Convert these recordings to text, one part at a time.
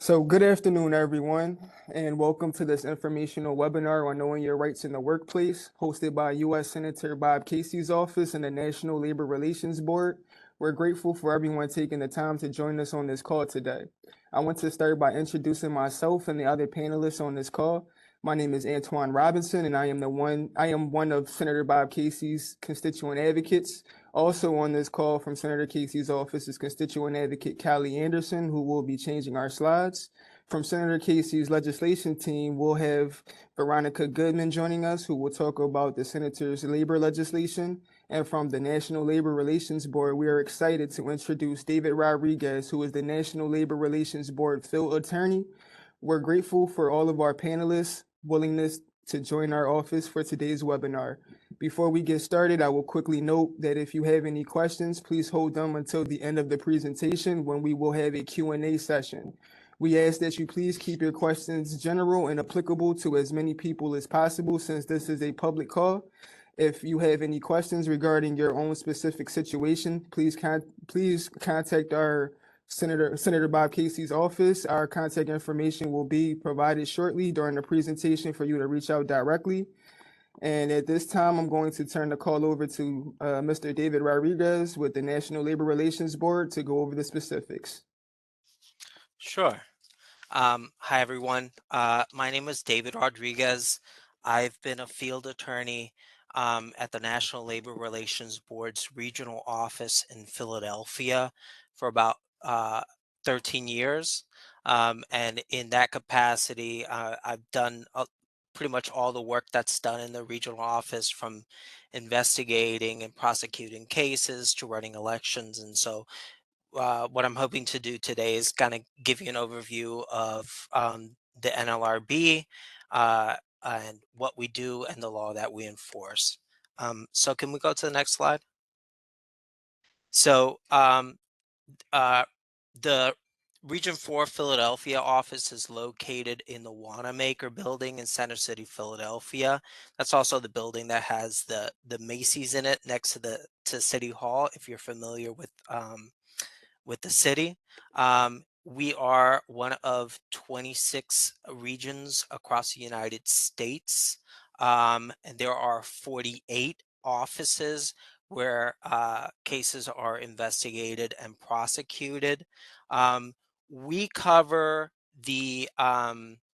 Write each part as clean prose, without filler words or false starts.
So good afternoon, everyone, and welcome to this informational webinar on knowing your rights in the workplace, hosted by U.S. Senator Bob Casey's office and the National Labor Relations Board. We're grateful for everyone taking the time to join us on this call today. I want to start by introducing myself and the other panelists on this call. My name is Antoine Robinson, and I am one of Senator Bob Casey's constituent advocates. Also on this call from Senator Casey's office is constituent advocate Callie Anderson, who will be changing our slides. From Senator Casey's legislation team, we'll have Veronica Goodman joining us, who will talk about the senator's labor legislation. And from the National Labor Relations Board, we are excited to introduce David Rodriguez, who is the National Labor Relations Board field attorney. We're grateful for all of our panelists' willingness to join our office for today's webinar. Before we get started, I will quickly note that if you have any questions, please hold them until the end of the presentation when we will have a Q&A session. We ask that you please keep your questions general and applicable to as many people as possible since this is a public call. If you have any questions regarding your own specific situation, please contact our Senator Bob Casey's office. Our contact information will be provided shortly during the presentation for you to reach out directly. And at this time, I'm going to turn the call over to Mr. David Rodriguez with the National Labor Relations Board to go over the specifics. Sure. Hi, everyone. My name is David Rodriguez. I've been a field attorney at the National Labor Relations Board's regional office in Philadelphia for about 13 years. And in that capacity, I've done pretty much all the work that's done in the regional office, from investigating and prosecuting cases to running elections. And so what I'm hoping to do today is kind of give you an overview of the NLRB and what we do and the law that we enforce. So can we go to the next slide? So the Region 4 Philadelphia office is located in the Wanamaker building in Center City, Philadelphia. That's also the building that has the Macy's in it next to City Hall, if you're familiar with the city. We are one of 26 regions across the United States, and there are 48 offices where cases are investigated and prosecuted. We cover the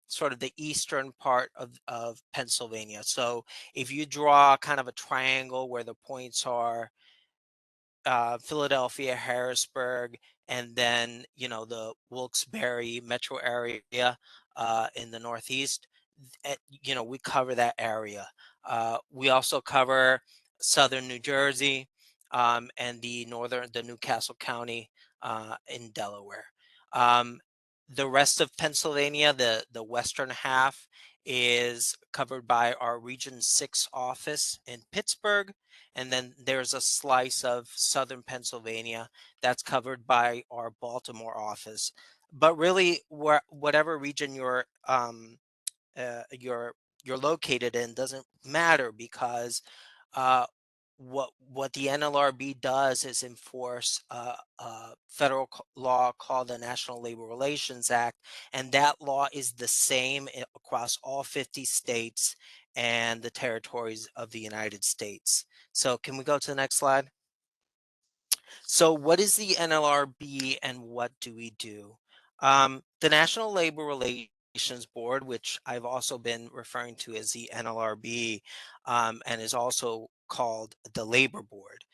sort of the eastern part of Pennsylvania. So if you draw kind of a triangle where the points are Philadelphia, Harrisburg, and then the Wilkes-Barre metro area in the Northeast. We cover that area. We also cover southern New Jersey and the Newcastle County in Delaware. The rest of Pennsylvania, the western half, is covered by our Region 6 office in Pittsburgh. And then there's a slice of southern Pennsylvania that's covered by our Baltimore office. But really, whatever region you're located in doesn't matter, because what the NLRB does is enforce a federal law called the National Labor Relations Act, and that law is the same across all 50 states and the territories of the United States. So can we go to the next slide? So what is the NLRB and what do we do? The National Labor Relations Board, which I've also been referring to as the NLRB, and is also called the Labor Board.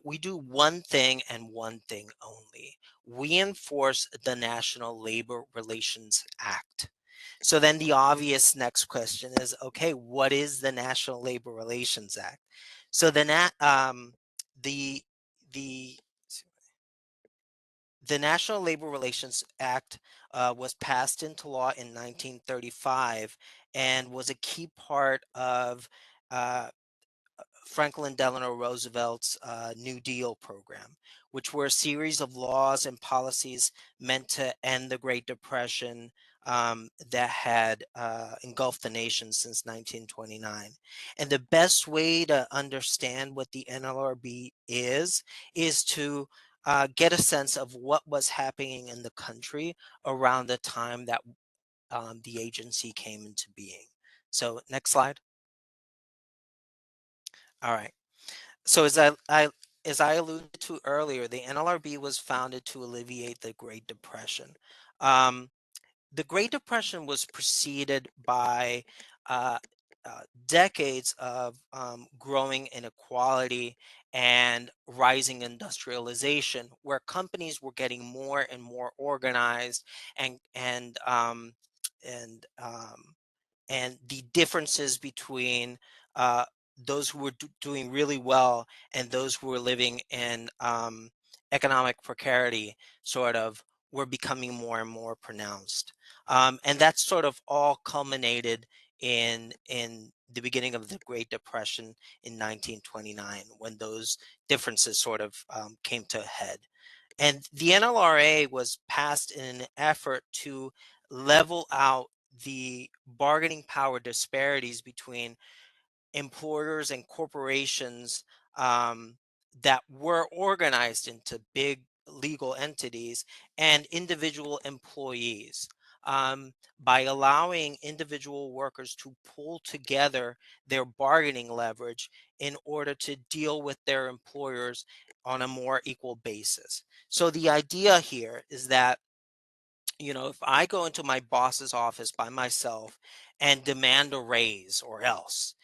We do one thing and one thing only. We enforce the National Labor Relations Act. So then the obvious next question is, okay, what is the National Labor Relations Act? So the National Labor Relations Act was passed into law in 1935 and was a key part of Franklin Delano Roosevelt's New Deal program, which were a series of laws and policies meant to end the Great Depression that had engulfed the nation since 1929. And the best way to understand what the NLRB is to get a sense of what was happening in the country around the time that the agency came into being. So next slide. All right. So as I alluded to earlier, the NLRB was founded to alleviate the Great Depression. Um, the Great Depression was preceded by uh, decades of growing inequality and rising industrialization, where companies were getting more and more organized, and and um, and um, and the differences between uh, those who were doing really well and those who were living in economic precarity sort of were becoming more and more pronounced. And that sort of all culminated in the beginning of the Great Depression in 1929, when those differences sort of came to a head. And the NLRA was passed in an effort to level out the bargaining power disparities between employers and corporations that were organized into big legal entities and individual employees, by allowing individual workers to pull together their bargaining leverage in order to deal with their employers on a more equal basis. So the idea here is that, if I go into my boss's office by myself and demand a raise or else,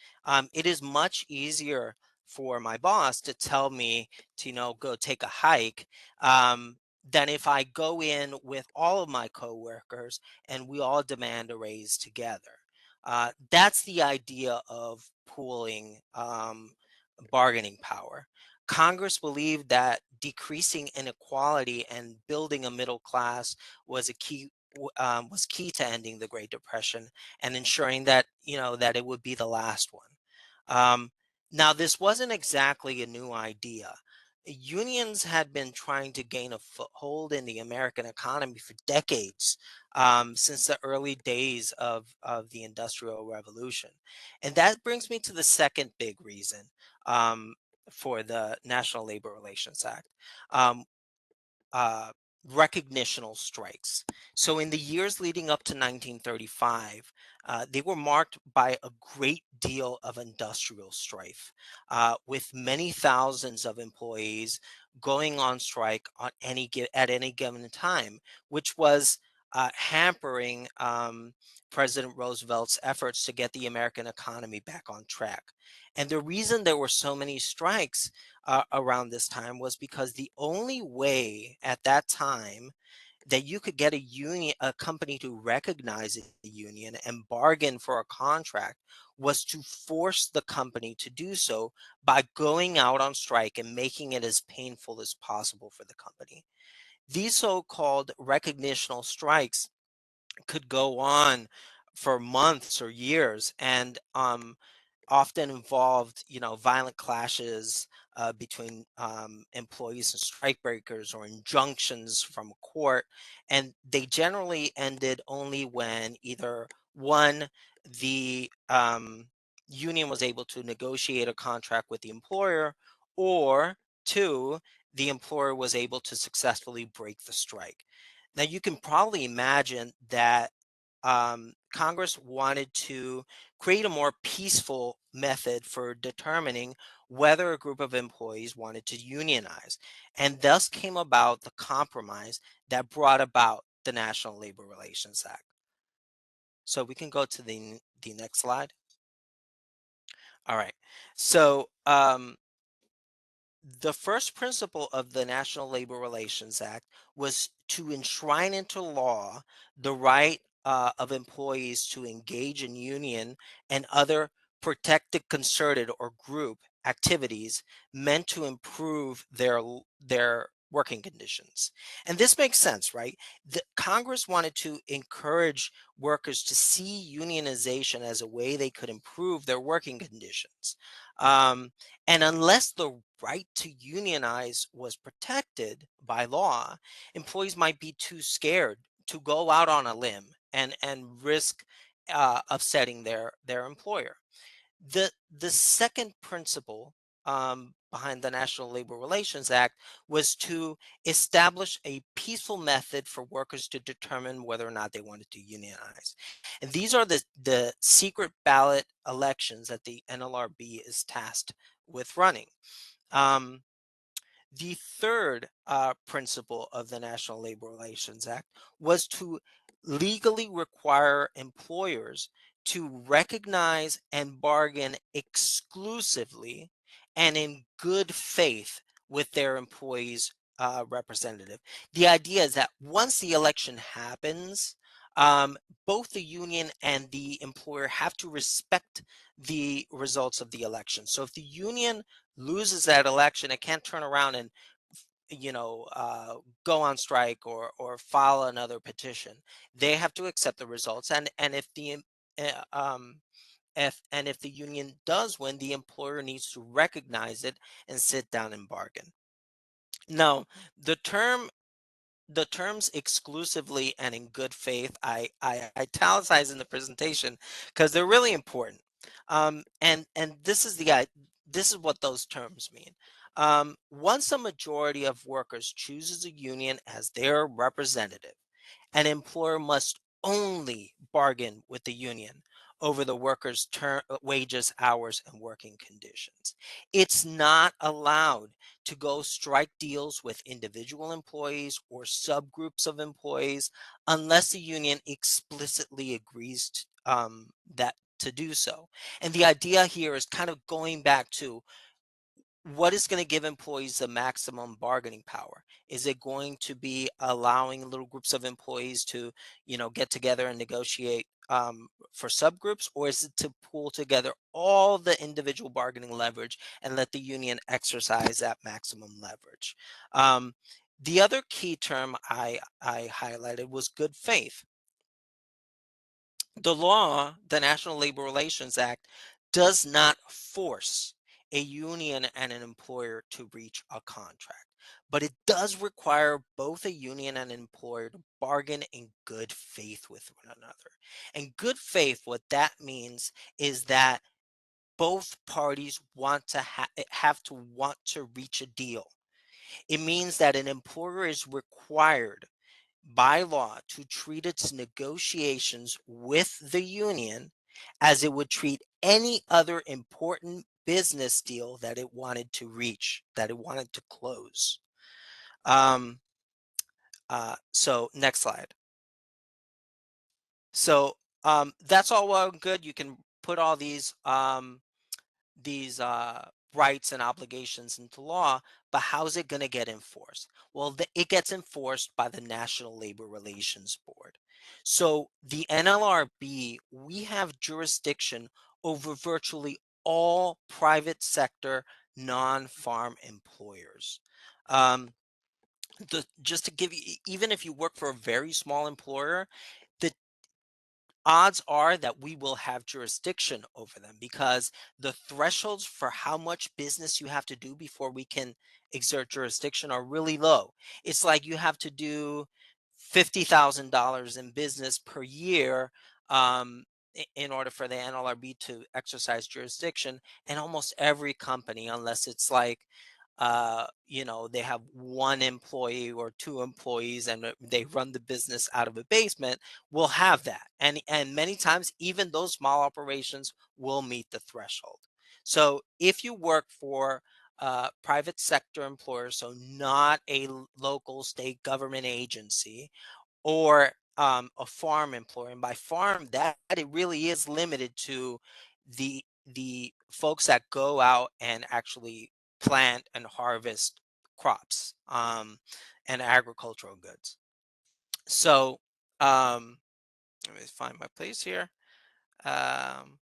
it is much easier for my boss to tell me to, go take a hike, than if I go in with all of my coworkers and we all demand a raise together. That's the idea of pooling bargaining power. Congress believed that decreasing inequality and building a middle class was key to ending the Great Depression and ensuring that that it would be the last one. Um, Now, this wasn't exactly a new idea. Unions had been trying to gain a foothold in the American economy for decades, since the early days of the Industrial Revolution. And that brings me to the second big reason um, for the National Labor Relations Act. Um, uh, Recognitional strikes. So, in the years leading up to 1935, they were marked by a great deal of industrial strife, with many thousands of employees going on strike at any given time, which was hampering President Roosevelt's efforts to get the American economy back on track. And the reason there were so many strikes around this time was because the only way at that time that you could get a company to recognize a union and bargain for a contract was to force the company to do so by going out on strike and making it as painful as possible for the company. These so-called recognitional strikes could go on for months or years, and often involved, violent clashes between employees and strikebreakers, or injunctions from a court. And they generally ended only when either one, the union was able to negotiate a contract with the employer, or two, the employer was able to successfully break the strike. Now, you can probably imagine that Congress wanted to create a more peaceful method for determining whether a group of employees wanted to unionize, and thus came about the compromise that brought about the National Labor Relations Act. So we can go to the next slide. All right. So the first principle of the National Labor Relations Act was to enshrine into law the right of employees to engage in union and other protected, concerted, or group activities meant to improve their working conditions. And this makes sense, right? Congress wanted to encourage workers to see unionization as a way they could improve their working conditions. Um, and unless the right to unionize was protected by law, employees might be too scared to go out on a limb and risk upsetting their employer. The second principle behind the National Labor Relations Act was to establish a peaceful method for workers to determine whether or not they wanted to unionize. And these are the secret ballot elections that the NLRB is tasked with running. Um, the third principle of the National Labor Relations Act was to legally require employers to recognize and bargain exclusively and in good faith with their employees' representative. The idea is that once the election happens, um, both the union and the employer have to respect the results of the election. So if the union loses that election, it can't turn around and you know go on strike or file another petition. They have to accept the results, and if the uh, um if the union does win, the employer needs to recognize it and sit down and bargain. Now, the terms exclusively and in good faith, I italicize in the presentation because they're really important. And this is what those terms mean. Once a majority of workers chooses a union as their representative, an employer must only bargain with the union over the workers' wages, hours, and working conditions. It's not allowed to go strike deals with individual employees or subgroups of employees unless the union explicitly agrees that to do so. And the idea here is kind of going back to what is going to give employees the maximum bargaining power? Is it going to be allowing little groups of employees to, get together and negotiate for subgroups, or is it to pull together all the individual bargaining leverage and let the union exercise that maximum leverage? Um, the other key term I highlighted was good faith. The law, the National Labor Relations Act, does not force a union and an employer to reach a contract, but it does require both a union and an employer to bargain in good faith with one another. And good faith, what that means is that both parties have to want to reach a deal. It means that an employer is required by law to treat its negotiations with the union as it would treat any other important business deal that it wanted to reach, that it wanted to close. Um, so next slide. So that's all well and good. You can put all these rights and obligations into law, but how's it going to get enforced? Well, it gets enforced by the National Labor Relations Board. So the NLRB, we have jurisdiction over virtually all private sector non-farm employers. Um, just to give you, even if you work for a very small employer, the odds are that we will have jurisdiction over them because the thresholds for how much business you have to do before we can exert jurisdiction are really low. It's like you have to do $50,000 in business per year in order for the NLRB to exercise jurisdiction. And almost every company, unless it's like, they have one employee or two employees and they run the business out of a basement, will have that. And many times even those small operations will meet the threshold. So if you work for private sector employers, so not a local state government agency or a farm employer, and by farm that it really is limited to the folks that go out and actually plant and harvest crops and agricultural goods. So let me find my place here. Um,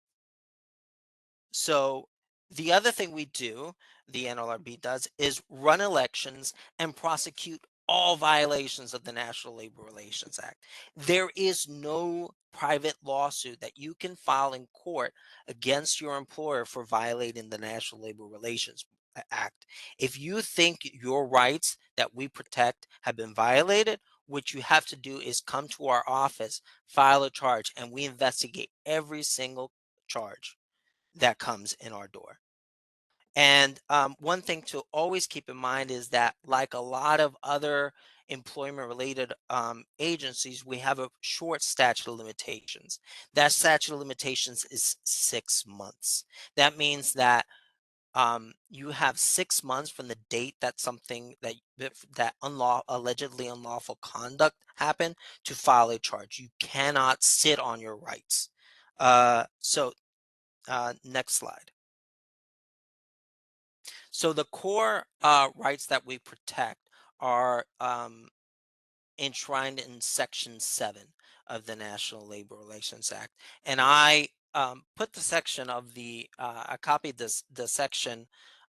so the other thing we do, the NLRB does, is run elections and prosecute all violations of the National Labor Relations Act. There is no private lawsuit that you can file in court against your employer for violating the National Labor Relations Act. If you think your rights that we protect have been violated, what you have to do is come to our office, file a charge, and we investigate every single charge that comes in our door. And one thing to always keep in mind is that, like a lot of other employment related agencies, we have a short statute of limitations. That statute of limitations is 6 months. That means that you have 6 months from the date that something that allegedly unlawful conduct happened to file a charge. You cannot sit on your rights. Next slide. So the core rights that we protect are enshrined in Section 7 of the National Labor Relations Act. And I put the section of I copied the section,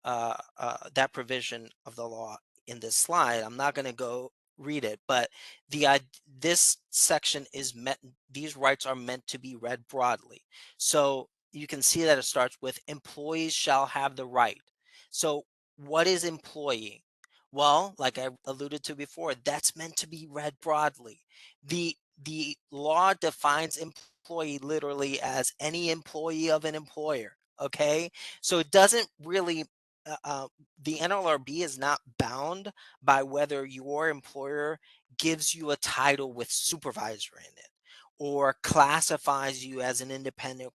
that provision of the law in this slide. I'm not going to go read it, but this section these rights are meant to be read broadly. So you can see that it starts with employees shall have the right. So what is employee? Well, like I alluded to before, that's meant to be read broadly. The law defines employee literally as any employee of an employer. Okay, so it doesn't really. The NLRB is not bound by whether your employer gives you a title with supervisor in it or classifies you as an independent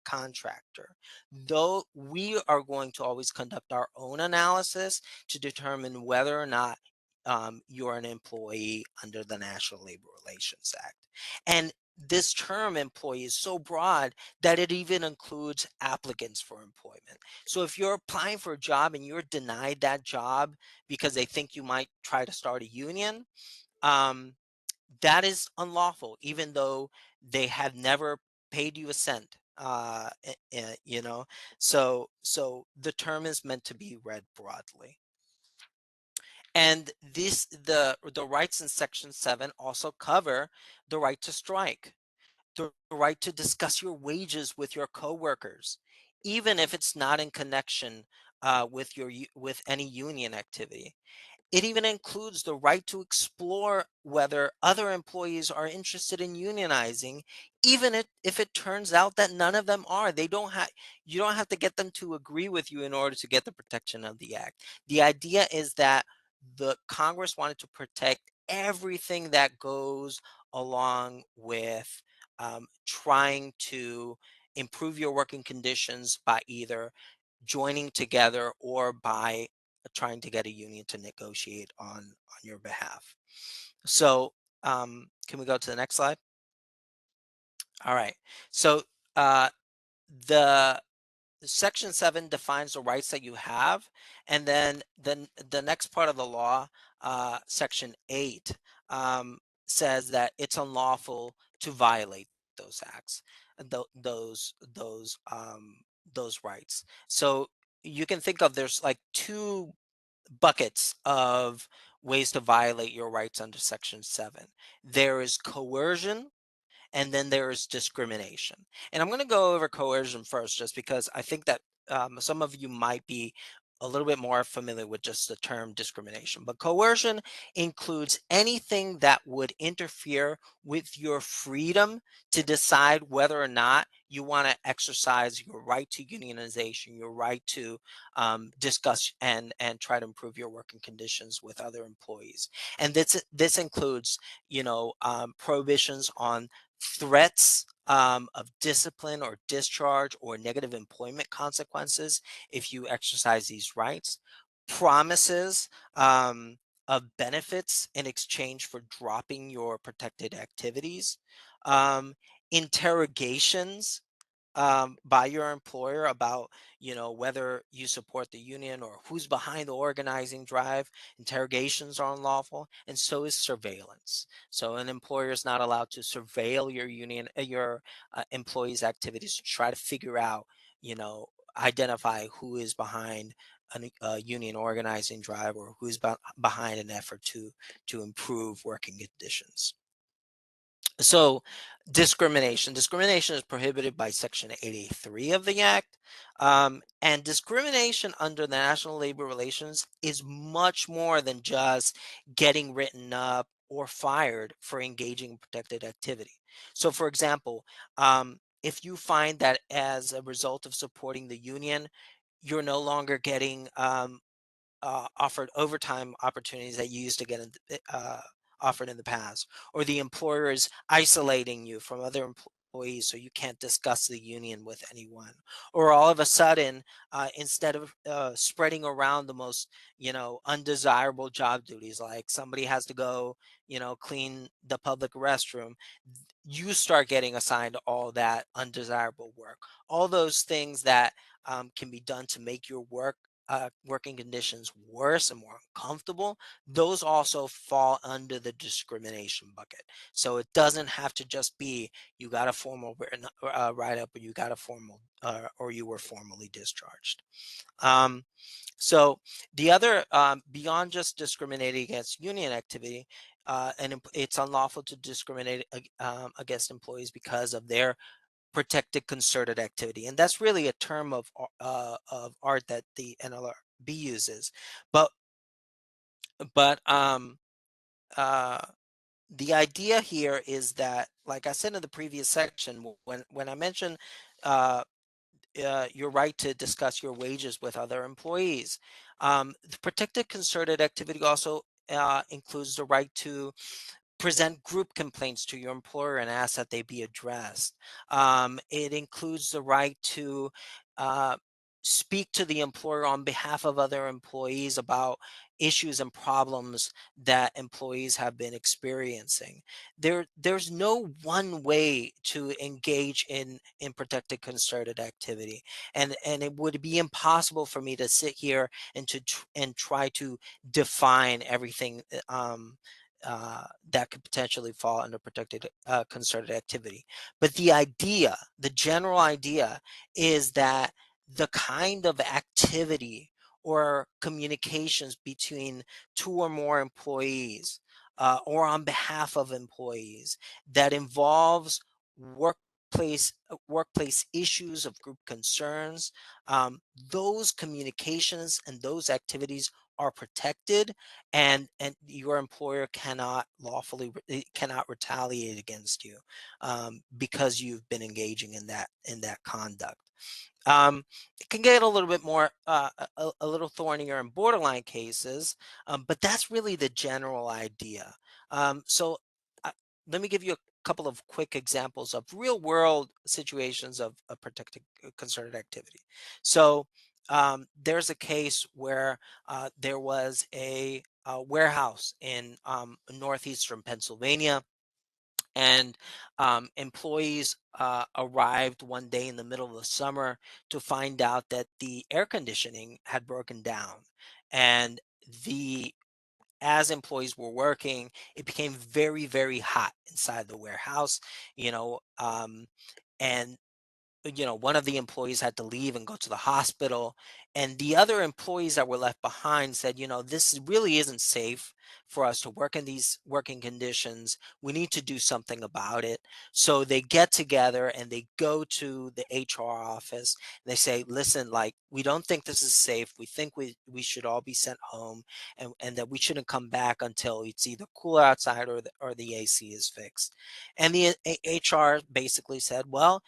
contractor. Though we are going to always conduct our own analysis to determine whether or not you're an employee under the National Labor Relations Act. And this term employee is so broad that it even includes applicants for employment. So if you're applying for a job and you're denied that job because they think you might try to start a union, um, that is unlawful, even though they have never paid you a cent. You know, so the term is meant to be read broadly. And the rights in Section 7 also cover the right to strike, the right to discuss your wages with your coworkers, even if it's not in connection with any union activity. It even includes the right to explore whether other employees are interested in unionizing, even if it turns out that none of them are. You don't have to get them to agree with you in order to get the protection of the act. The idea is that the Congress wanted to protect everything that goes along with trying to improve your working conditions by either joining together or by trying to get a union to negotiate on your behalf. So can we go to the next slide? All right. So uh, the Section 7 defines the rights that you have, and then the next part of the law, Section 8, says that it's unlawful to violate those acts, those rights. So you can think of there's like two buckets of ways to violate your rights under Section 7. There is coercion, and then there's discrimination. And I'm going to go over coercion first, just because I think that some of you might be a little bit more familiar with just the term discrimination. But coercion includes anything that would interfere with your freedom to decide whether or not you want to exercise your right to unionization, your right to discuss and try to improve your working conditions with other employees. And this includes, prohibitions on threats of discipline or discharge or negative employment consequences if you exercise these rights, promises of benefits in exchange for dropping your protected activities, um, interrogations by your employer about whether you support the union or who's behind the organizing drive. Interrogations are unlawful, and so is surveillance. So an employer is not allowed to surveil your employees activities to try to figure out, identify who is behind a union organizing drive, or who's behind an effort to improve working conditions. So discrimination is prohibited by Section 83 of the Act. And discrimination under the National Labor Relations is much more than just getting written up or fired for engaging in protected activity. So for example, if you find that as a result of supporting the union, you're no longer getting offered overtime opportunities that you used to get offered in the past, or the employer is isolating you from other employees so you can't discuss the union with anyone, or all of a sudden, instead of spreading around the most, undesirable job duties, like somebody has to go, clean the public restroom, you start getting assigned all that undesirable work, all those things that can be done to make your working conditions worse and more uncomfortable. Those also fall under the discrimination bucket. So it doesn't have to just be you got a formal written write-up, or you got a formal or you were formally discharged. Um, so the other, beyond just discriminating against union activity, it's unlawful to discriminate against employees because of their protected concerted activity, and that's really a term of art that the NLRB uses. But but uh, the idea here is that, like I said in the previous section, when I mentioned uh, your right to discuss your wages with other employees, the protected concerted activity also includes the right to present group complaints to your employer and ask that they be addressed. It includes the right to uh, speak to the employer on behalf of other employees about issues and problems that employees have been experiencing. There's no one way to engage in protected concerted activity, and it would be impossible for me to sit here and try to define everything that could potentially fall under protected concerted activity. But the general idea, is that the kind of activity or communications between two or more employees, or on behalf of employees, that involves workplace issues of group concerns, those communications and those activities are protected, and your employer cannot retaliate against you, because you've been engaging in that conduct. It can get a little bit more a little thornier in borderline cases, but that's really the general idea. So uh, let me give you a couple of quick examples of real world situations of protected concerted activity. So there's a case where there was a warehouse in northeastern Pennsylvania, and employees arrived one day in the middle of the summer to find out that the air conditioning had broken down. And the as employees were working, it became very, very hot inside the warehouse, you know, and one of the employees had to leave and go to the hospital, and the other employees that were left behind said, this really isn't safe for us to work in these working conditions. We need to do something about it. So they get together and they go to the HR office. They say, listen, like, we don't think this is safe. We think we should all be sent home, and that we shouldn't come back until it's either cooler outside, or the AC is fixed. And the HR basically said, well,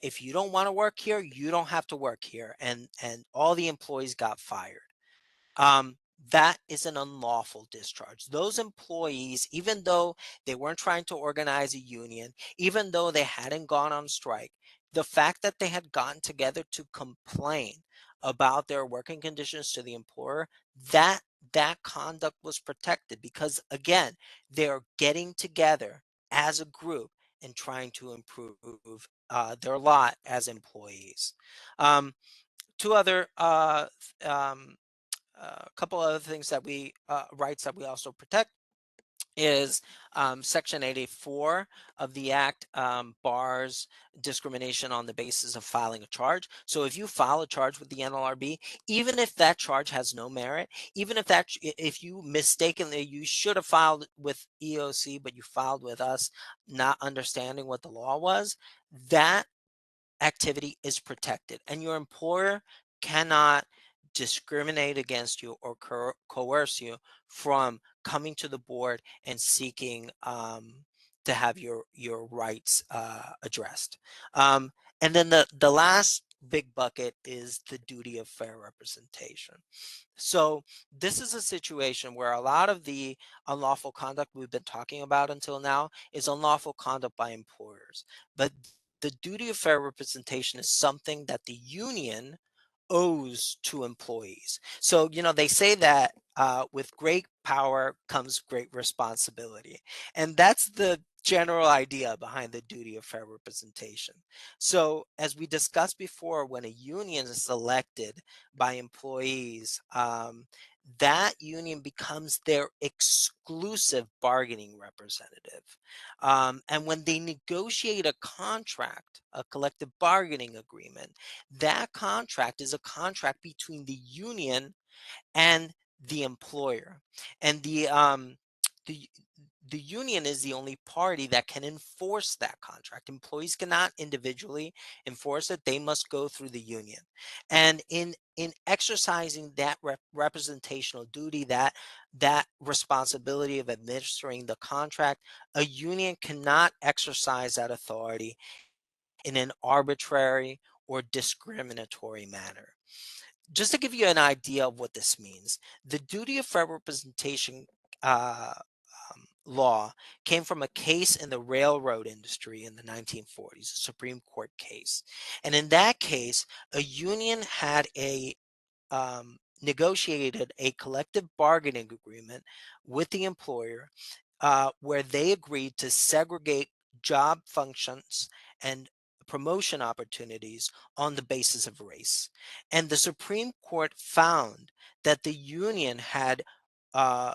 if you don't want to work here, you don't have to work here. And all the employees got fired. um, that is an unlawful discharge. Those employees, even though they weren't trying to organize a union, even though they hadn't gone on strike, the fact that they had gotten together to complain about their working conditions to the employer, that that conduct was protected, because again, they're getting together as a group and trying to improve their lot as employees. Um, two other a couple other things that rights that we also protect is Section 84 of the Act bars discrimination on the basis of filing a charge. So if you file a charge with the NLRB, even if that charge has no merit, even if you mistakenly, you should have filed with EOC, but you filed with us, not understanding what the law was, that activity is protected, and your employer cannot discriminate against you or coerce you from coming to the board and seeking to have your rights addressed. And then the last big bucket is the duty of fair representation. So this is a situation where a lot of the unlawful conduct we've been talking about until now is unlawful conduct by employers. But the duty of fair representation is something that the union owes to employees. So, they say that with great power comes great responsibility. And that's the general idea behind the duty of fair representation. So, as we discussed before, when a union is elected by employees, that union becomes their exclusive bargaining representative. And when they negotiate a contract, a collective bargaining agreement, that contract is a contract between the union and the employer. And the the union is the only party that can enforce that contract. Employees cannot individually enforce it. They must go through the union. And in exercising that representational duty, that responsibility of administering the contract, a union cannot exercise that authority in an arbitrary or discriminatory manner. Just to give you an idea of what this means, the duty of fair representation uh, law came from a case in the railroad industry in the 1940s, a Supreme Court case. And in that case, a union had negotiated a collective bargaining agreement with the employer where they agreed to segregate job functions and promotion opportunities on the basis of race. And the Supreme Court found that uh,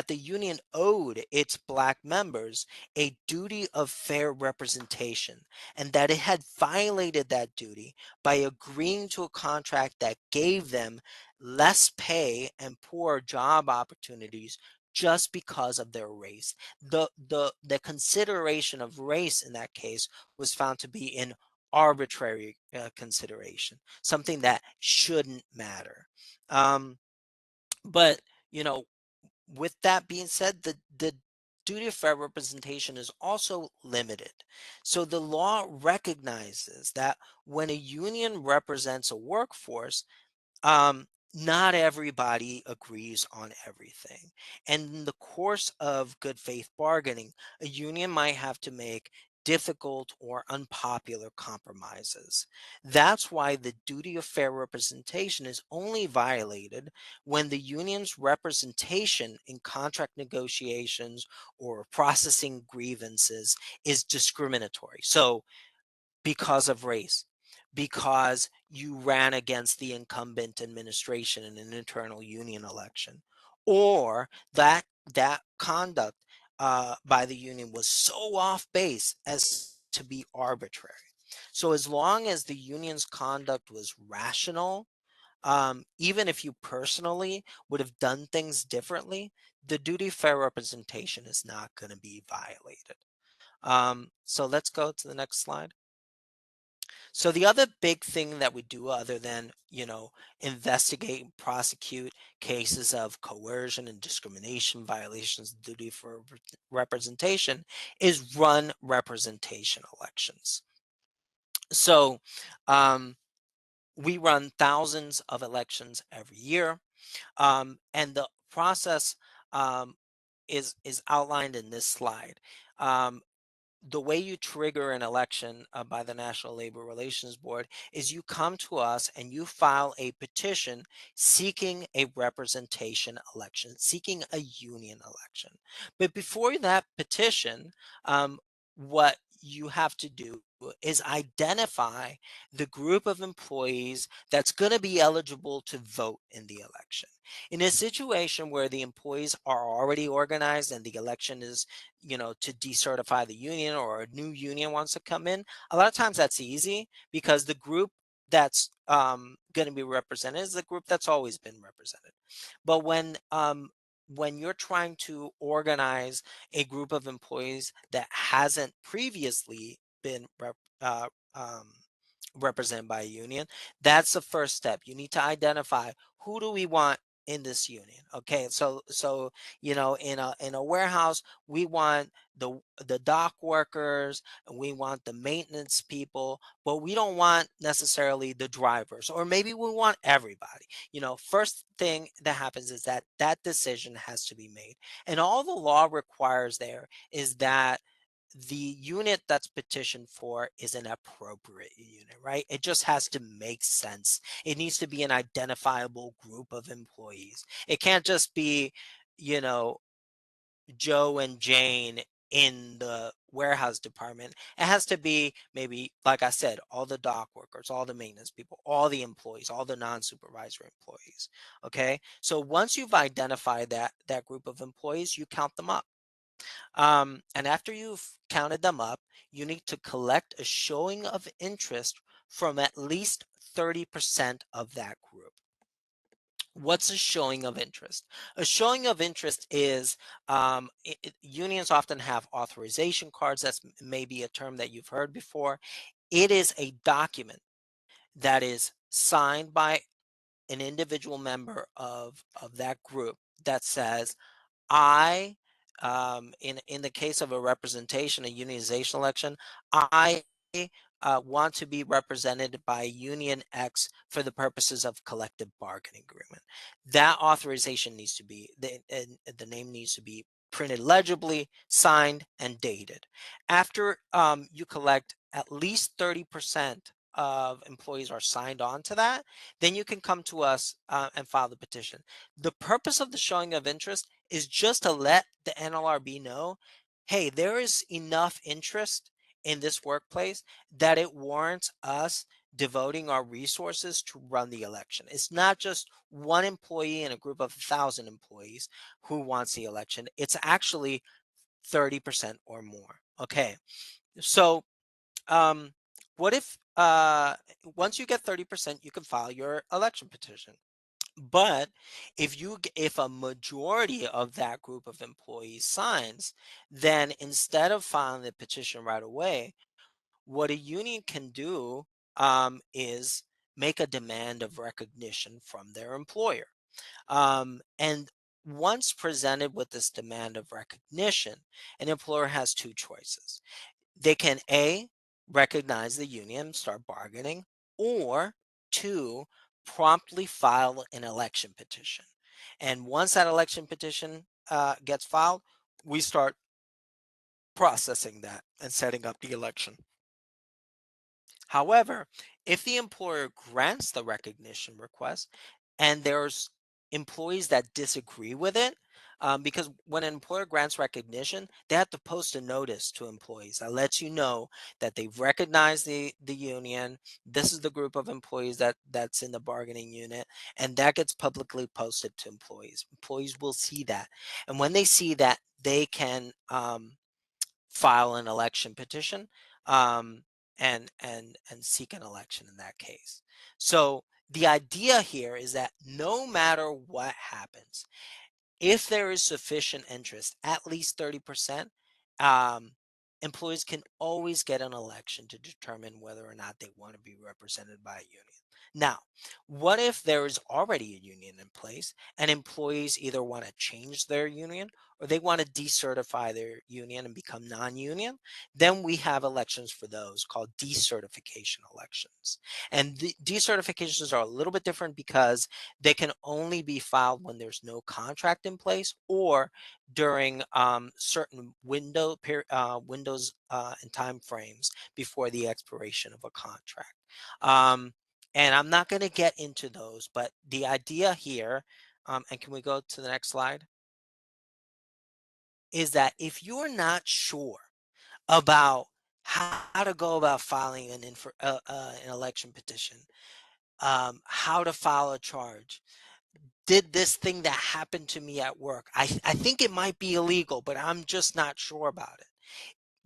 the union owed its black members a duty of fair representation, and that it had violated that duty by agreeing to a contract that gave them less pay and poor job opportunities just because of their race. The consideration of race in that case was found to be an arbitrary consideration, something that shouldn't matter. Um, but you know with that being said, the duty of fair representation is also limited. So the law recognizes that when a union represents a workforce, um, not everybody agrees on everything. And in the course of good faith bargaining, a union might have to make difficult or unpopular compromises. That's why the duty of fair representation is only violated when the union's representation in contract negotiations or processing grievances is discriminatory. So, because of race, because you ran against the incumbent administration in an internal union election, or that conduct by the union was so off base as to be arbitrary. So as long as the union's conduct was rational, even if you personally would have done things differently, the duty of fair representation is not going to be violated. So let's go to the next slide. So the other big thing that we do other than, investigate and prosecute cases of coercion and discrimination violations of duty for representation is run representation elections. So we run thousands of elections every year. And the process is outlined in this slide. Um, the way you trigger an election by the National Labor Relations Board is you come to us and you file a petition seeking a representation election, seeking a union election. But before that petition, what you have to do is identify the group of employees that's going to be eligible to vote in the election. In a situation where the employees are already organized and the election is to decertify the union or a new union wants to come in, a lot of times that's easy because the group that's going to be represented is the group that's always been represented. But when you're trying to organize a group of employees that hasn't previously been uh, um, represented by a union, that's the first step. You need to identify who do we want in this union. Okay, so in a warehouse, we want the dock workers, and we want the maintenance people, but we don't want necessarily the drivers, or maybe we want everybody. First thing that happens is that that decision has to be made, and all the law requires there is that the unit that's petitioned for is an appropriate unit, right? It just has to make sense. It needs to be an identifiable group of employees. It can't just be, you know, Joe and Jane in the warehouse department. It has to be maybe, like I said, all the dock workers, all the maintenance people, all the employees, all the non-supervisory employees. Okay. So once you've identified that group of employees, you count them up. And after you've counted them up, you need to collect a showing of interest from at least 30% of that group. What's a showing of interest? A showing of interest is unions often have authorization cards. That's maybe a term that you've heard before. It is a document that is signed by an individual member of that group that says, I, in the case of a representation, a unionization election, I want to be represented by Union X for the purposes of collective bargaining agreement. That authorization needs to be the name needs to be printed legibly, signed, and dated. After you collect at least 30% of employees are signed on to that, then you can come to us and file the petition. The purpose of the showing of interest is just to let the NLRB know, hey, there is enough interest in this workplace that it warrants us devoting our resources to run the election. It's not just one employee in a group of 1,000 employees who wants the election. It's actually 30% or more. Okay. So, um, what if once you get 30%, you can file your election petition. But if a majority of that group of employees signs, then instead of filing the petition right away, what a union can do is make a demand of recognition from their employer. And once presented with this demand of recognition, an employer has two choices. They can A, recognize the union, start bargaining, or two, promptly file an election petition. And once that election petition gets filed, we start processing that and setting up the election. However, if the employer grants the recognition request and there's employees that disagree with it, because when an employer grants recognition, they have to post a notice to employees that lets you know that they've recognized the union. This is the group of employees that's in the bargaining unit, and that gets publicly posted to employees. Employees will see that, and when they see that, they can file an election petition um, and seek an election in that case. So the idea here is that no matter what happens, if there is sufficient interest, at least 30%, um, employees can always get an election to determine whether or not they want to be represented by a union. Now, what if there is already a union in place and employees either want to change their union or they want to decertify their union and become non-union? Then we have elections for those called decertification elections. And the decertifications are a little bit different because they can only be filed when there's no contract in place or during certain windows and time frames before the expiration of a contract. Um, and I'm not going to get into those, but the idea here, and can we go to the next slide, is that if you're not sure about how to go about filing an election petition, how to file a charge, did this thing that happened to me at work. I think it might be illegal, but I'm just not sure about it.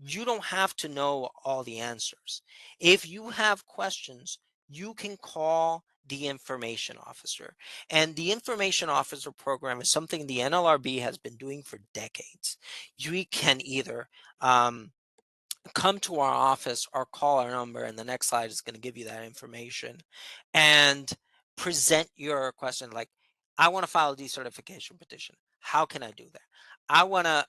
You don't have to know all the answers. If you have questions, you can call the information officer. And the information officer program is something the NLRB has been doing for decades. You can either come to our office or call our number, and the next slide is going to give you that information, and present your question like, I want to file a decertification petition. How can I do that? I want to,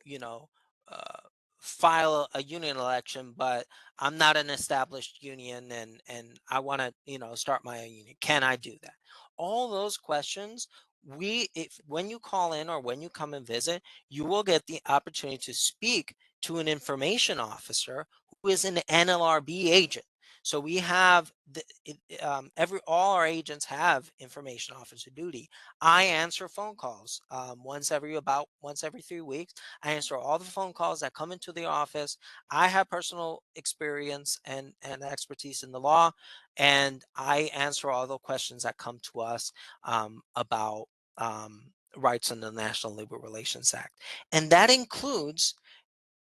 you know, uh, file a union election, but I'm not an established union, and I want to, start my own union. Can I do that? All those questions, if when you call in or when you come and visit, you will get the opportunity to speak to an information officer who is an NLRB agent. So we have all our agents have information officer duty. I answer phone calls once every 3 weeks. I answer all the phone calls that come into the office. I have personal experience and expertise in the law, and I answer all the questions that come to us about rights under the National Labor Relations Act, and that includes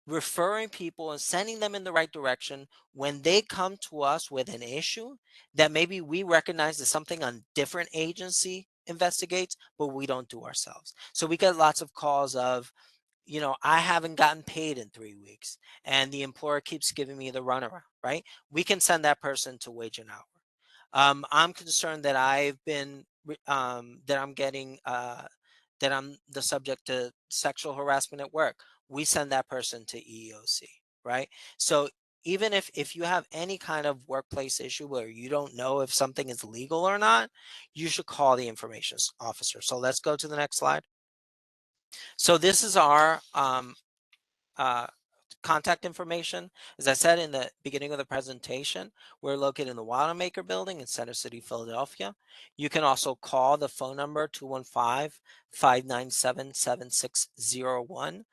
referring people and sending them in the right direction when they come to us with an issue that maybe we recognize as something a different agency investigates, but we don't do ourselves. So we get lots of calls of, I haven't gotten paid in 3 weeks and the employer keeps giving me the runaround, right? We can send that person to wage an hour. I'm concerned that that I'm getting, that I'm the subject to sexual harassment at work. We send that person to EEOC, right? So even if you have any kind of workplace issue where you don't know if something is legal or not, you should call the information officer. So let's go to the next slide. So this is our uh, contact information. As I said in the beginning of the presentation, we're located in the Wanamaker Building in Center City, Philadelphia. You can also call the phone number 215-597-7601,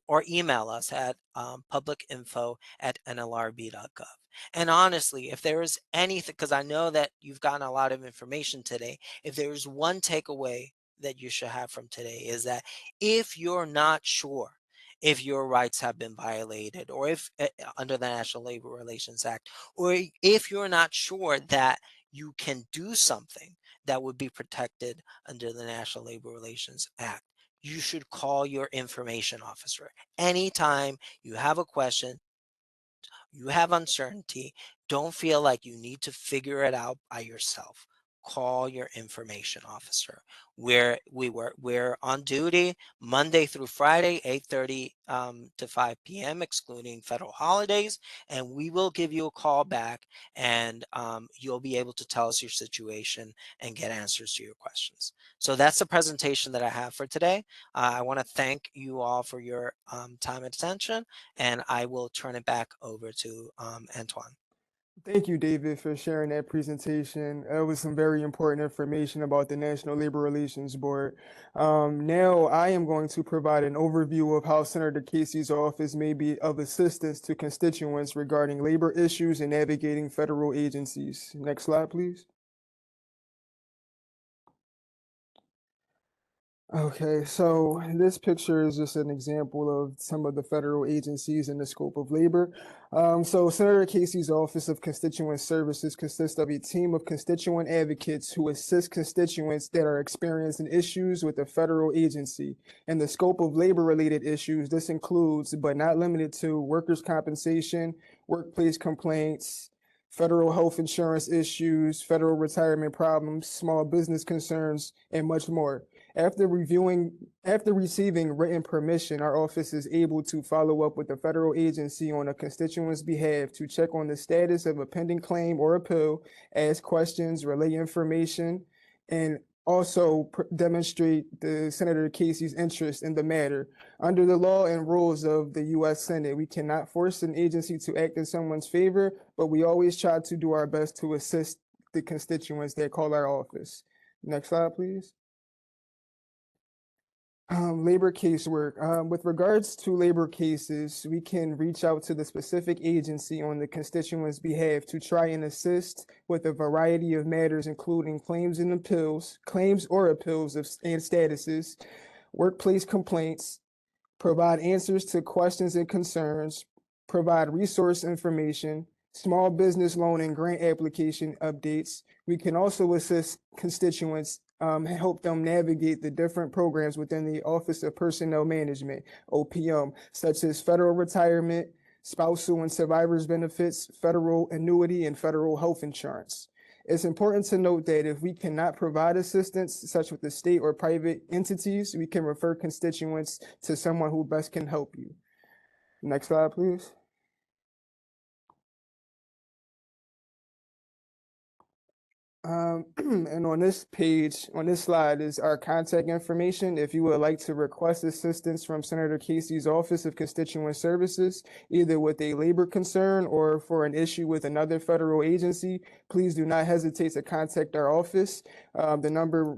or email us at publicinfo@nlrb.gov. And honestly, if there is anything, because I know that you've gotten a lot of information today, if there is one takeaway that you should have from today is that if you're not sure if your rights have been violated, or if under the National Labor Relations Act, or if you're not sure that you can do something that would be protected under the National Labor Relations Act, you should call your information officer. Anytime you have a question, you have uncertainty, don't feel like you need to figure it out by yourself. Call your information officer. We're on duty Monday through Friday, 8:30 to 5 p.m., excluding federal holidays, and we will give you a call back, and you'll be able to tell us your situation and get answers to your questions. So that's the presentation that I have for today. I want to thank you all for your time and attention, and I will turn it back over to Antoine. Thank you, David, for sharing that presentation. That was some very important information about the National Labor Relations Board. Now, I am going to provide an overview of how Senator Casey's office may be of assistance to constituents regarding labor issues and navigating federal agencies. Next slide, please. Okay, so this picture is just an example of some of the federal agencies in the scope of labor. So Senator Casey's Office of Constituent Services consists of a team of constituent advocates who assist constituents that are experiencing issues with a federal agency. In the scope of labor-related issues, this includes, but not limited to, workers' compensation, workplace complaints, federal health insurance issues, federal retirement problems, small business concerns, and much more. After receiving written permission, our office is able to follow up with the federal agency on a constituent's behalf to check on the status of a pending claim or appeal, ask questions, relay information, and also demonstrate the Senator Casey's interest in the matter. Under the law and rules of the U.S. Senate, we cannot force an agency to act in someone's favor, but we always try to do our best to assist the constituents that call our office. Next slide, please. Labor casework. With regards to labor cases, we can reach out to the specific agency on the constituent's behalf to try and assist with a variety of matters, including claims or appeals and statuses, workplace complaints, provide answers to questions and concerns, provide resource information, small business loan and grant application updates. We can also assist constituents, help them navigate the different programs within the Office of Personnel Management, OPM, such as federal retirement, spousal and survivors benefits, federal annuity, and federal health insurance. It's important to note that if we cannot provide assistance, such with the state or private entities, we can refer constituents to someone who best can help you. Next slide, please. And on this page, on this slide, is our contact information. If you would like to request assistance from Senator Casey's Office of Constituent Services, either with a labor concern or for an issue with another federal agency, please do not hesitate to contact our office. The number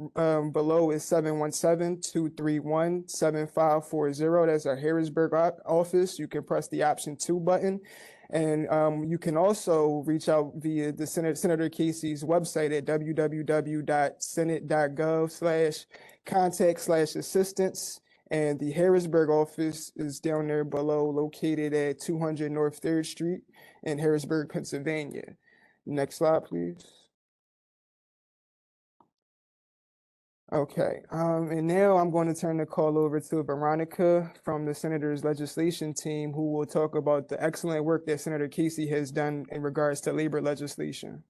below is 717-231-7540. That's our Harrisburg office. You can press the option 2 button. And you can also reach out via the Senator Casey's website at www.senate.gov/contact/assistance. And the Harrisburg office is down there below, located at 200 North 3rd Street in Harrisburg, Pennsylvania. Next slide, please. Okay, and now I'm going to turn the call over to Veronica from the Senator's legislation team, who will talk about the excellent work that Senator Casey has done in regards to labor legislation.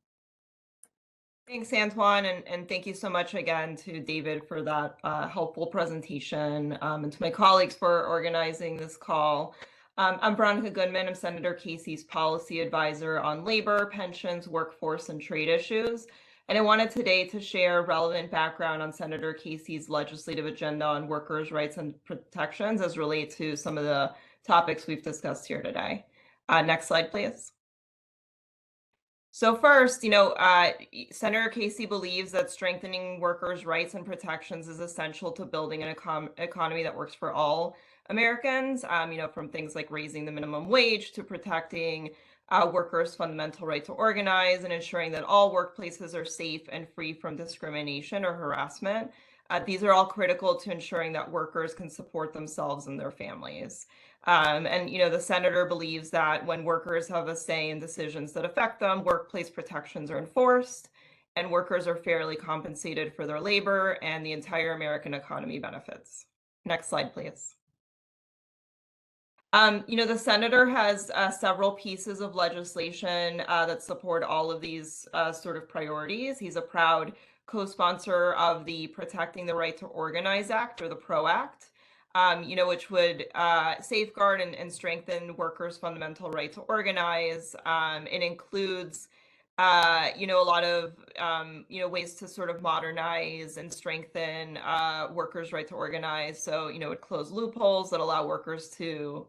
Thanks, Antoine, and thank you so much again to David for that helpful presentation, and to my colleagues for organizing this call. I'm Veronica Goodman. I'm Senator Casey's policy advisor on labor, pensions, workforce, and trade issues. And I wanted today to share relevant background on Senator Casey's legislative agenda on workers' rights and protections as relate to some of the topics we've discussed here today. Next slide, please. So first, Senator Casey believes that strengthening workers' rights and protections is essential to building an economy that works for all Americans, from things like raising the minimum wage to protecting workers' fundamental right to organize and ensuring that all workplaces are safe and free from discrimination or harassment. These are all critical to ensuring that workers can support themselves and their families. The senator believes that when workers have a say in decisions that affect them, workplace protections are enforced and workers are fairly compensated for their labor and the entire American economy benefits. Next slide, please. The senator has several pieces of legislation that support all of these sort of priorities. He's a proud co-sponsor of the Protecting the Right to Organize Act, or the PRO Act, which would safeguard and strengthen workers' fundamental right to organize. It includes, a lot of, ways to sort of modernize and strengthen workers' right to organize. So, it would close loopholes that allow workers to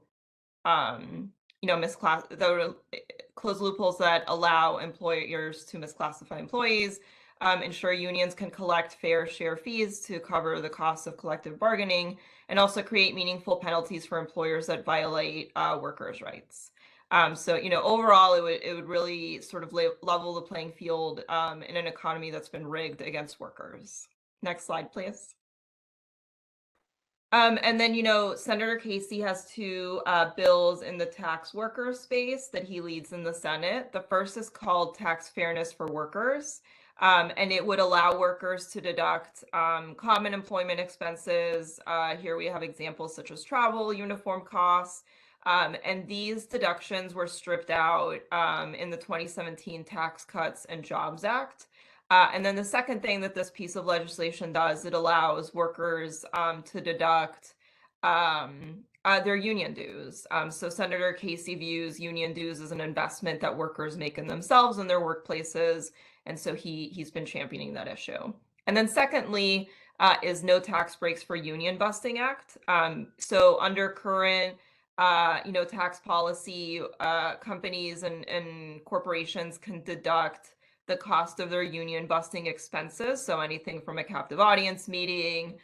close loopholes that allow employers to misclassify employees, ensure unions can collect fair share fees to cover the costs of collective bargaining, and also create meaningful penalties for employers that violate workers' rights. Overall, it would really sort of level the playing field in an economy that's been rigged against workers. Next slide, please. Senator Casey has two bills in the tax worker space that he leads in the Senate. The first is called Tax Fairness for Workers, and it would allow workers to deduct common employment expenses. Here we have examples such as travel, uniform costs, and these deductions were stripped out in the 2017 Tax Cuts and Jobs Act. And then the second thing that this piece of legislation does, it allows workers to deduct their union dues. So Senator Casey views union dues as an investment that workers make in themselves and their workplaces. And so he's been championing that issue. And then secondly is No Tax Breaks for Union Busting Act. So under current tax policy, companies and corporations can deduct the cost of their union busting expenses. So anything from a captive audience meeting,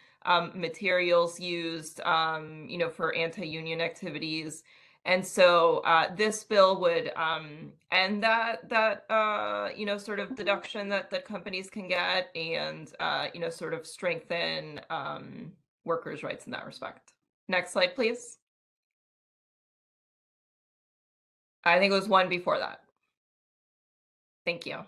materials used, for anti-union activities. And so this bill would end that sort of deduction that companies can get and, sort of strengthen workers' rights in that respect. Next slide, please. I think it was one before that. Thank you.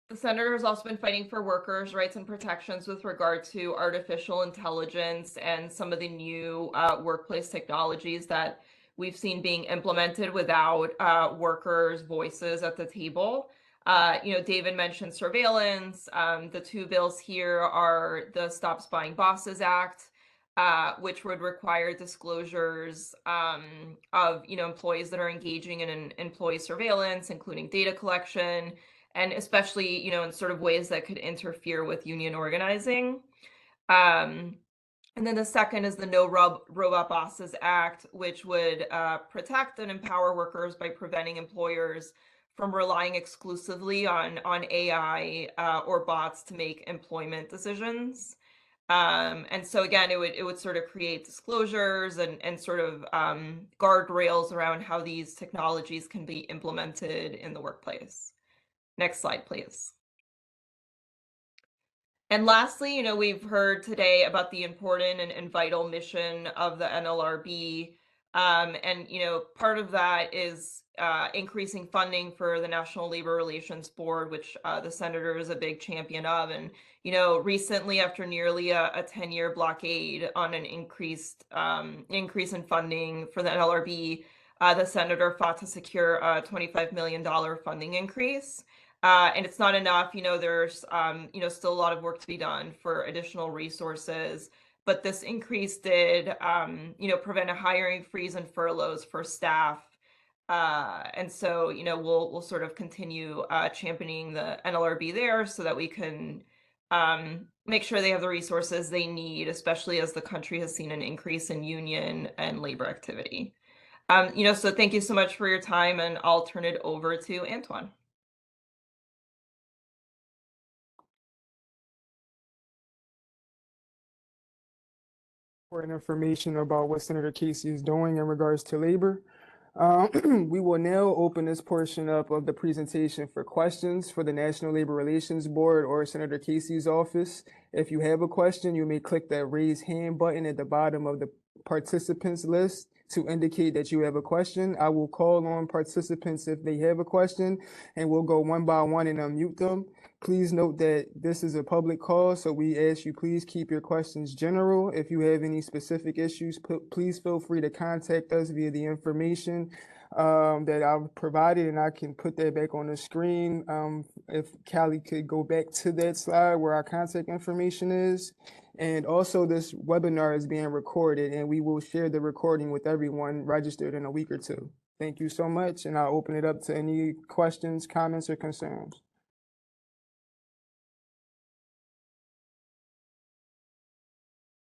The senator has also been fighting for workers' rights and protections with regard to artificial intelligence and some of the new workplace technologies that we've seen being implemented without workers' voices at the table. David mentioned surveillance. The two bills here are the Stop Spying Bosses Act, which would require disclosures of employees that are engaging in an employee surveillance, including data collection, and especially in sort of ways that could interfere with union organizing. And then the second is the No Robot Bosses Act, which would protect and empower workers by preventing employers from relying exclusively on AI or bots to make employment decisions. And so again, it would sort of create disclosures and sort of guardrails around how these technologies can be implemented in the workplace. Next slide, please. And lastly, we've heard today about the important and vital mission of the NLRB. And part of that is increasing funding for the National Labor Relations Board, which the senator is a big champion of. And recently, after nearly a 10-year blockade on an increase in funding for the NLRB, the senator fought to secure a $25 million funding increase. And it's not enough, there's, still a lot of work to be done for additional resources, but this increase did, prevent a hiring freeze and furloughs for staff. And so, we'll sort of continue championing the NLRB there so that we can make sure they have the resources they need, especially as the country has seen an increase in union and labor activity. So thank you so much for your time, and I'll turn it over to Antoine. Important information about what Senator Casey is doing in regards to labor. We will now open this portion up of the presentation for questions for the National Labor Relations Board or Senator Casey's office. If you have a question, you may click that raise hand button at the bottom of the participants list to indicate that you have a question. I will call on participants if they have a question, and we'll go one by one and unmute them. Please note that this is a public call, so we ask you please keep your questions general. If you have any specific issues, please feel free to contact us via the information that I've provided, and I can put that back on the screen. If Callie could go back to that slide where our contact information is. And also this webinar is being recorded, and we will share the recording with everyone registered in a week or two. Thank you so much, and I'll open it up to any questions, comments, or concerns.